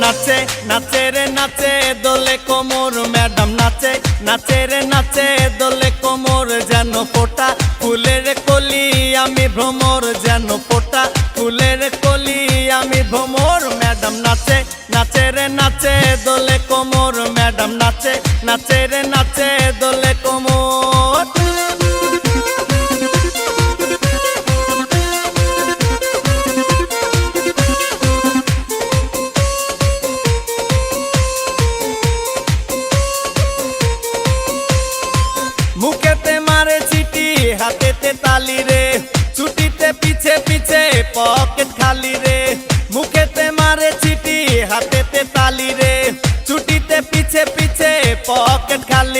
নাচে নাচে রে নাচে দোলে কোমর ম্যাডাম নাচে নাচে রে নাচে দোলে কোমর যেন ফোটা ফুলের কলি আমি ভ্রমর যেন ফোটা ফুলের কলি আমি ভ্রমর ম্যাডাম নাচে নাচে রে নাচে দোলে কোমর ম্যাডাম নাচে নাচে রে নাচে দোলে কোমর। মুখেতে মারে চিটি হাতেতে তালি রে ছুটিতে পিছে